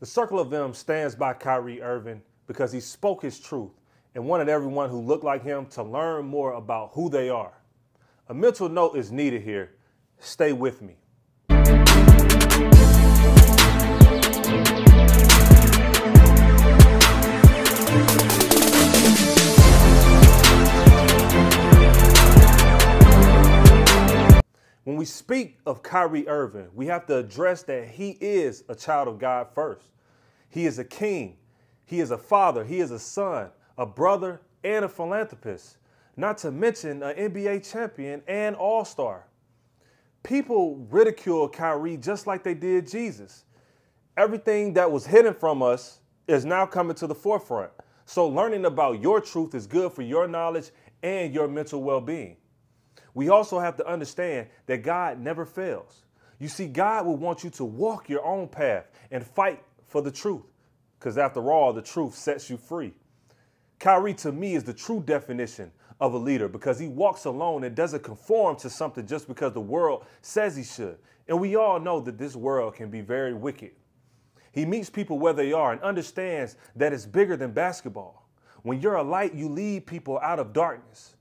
The Circle of Them stands by Kyrie Irving because he spoke his truth and wanted everyone who looked like him to learn more about who they are. A mental note is needed here. Stay with me. When we speak of Kyrie Irving, we have to address that he is a child of God first. He is a king. He is a father. He is a son, a brother, and a philanthropist, not to mention an NBA champion and all-star. People ridicule Kyrie just like they did Jesus. Everything that was hidden from us is now coming to the forefront. So learning about your truth is good for your knowledge and your mental well-being. We also have to understand that God never fails. You see, God will want you to walk your own path and fight for the truth, because after all, the truth sets you free. Kyrie, to me, is the true definition of a leader because he walks alone and doesn't conform to something just because the world says he should. And we all know that this world can be very wicked. He meets people where they are and understands that it's bigger than basketball. When you're a light, you lead people out of darkness.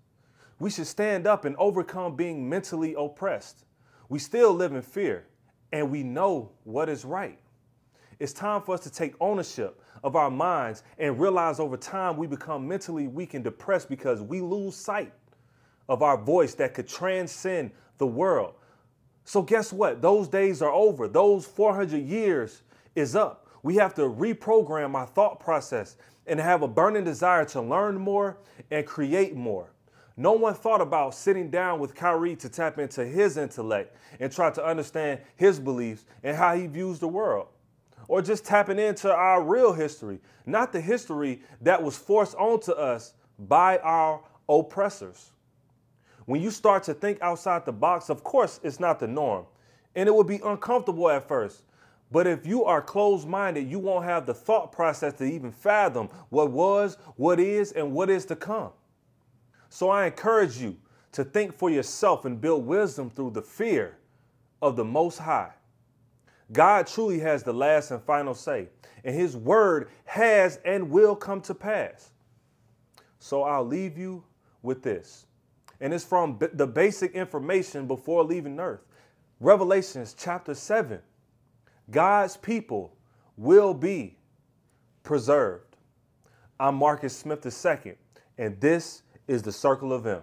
We should stand up and overcome being mentally oppressed. We still live in fear, and we know what is right. It's time for us to take ownership of our minds and realize over time we become mentally weak and depressed because we lose sight of our voice that could transcend the world. So guess what? Those days are over. Those 400 years is up. We have to reprogram our thought process and have a burning desire to learn more and create more. No one thought about sitting down with Kyrie to tap into his intellect and try to understand his beliefs and how he views the world. Or just tapping into our real history, not the history that was forced onto us by our oppressors. When you start to think outside the box, of course, it's not the norm, and it will be uncomfortable at first. But if you are closed-minded, you won't have the thought process to even fathom what was, what is, and what is to come. So I encourage you to think for yourself and build wisdom through the fear of the Most High. God truly has the last and final say, and his word has and will come to pass. So I'll leave you with this. And it's from the basic information before leaving earth. Revelations chapter 7. God's people will be preserved. I'm Marcus Smith II, and this is the Circle of Them.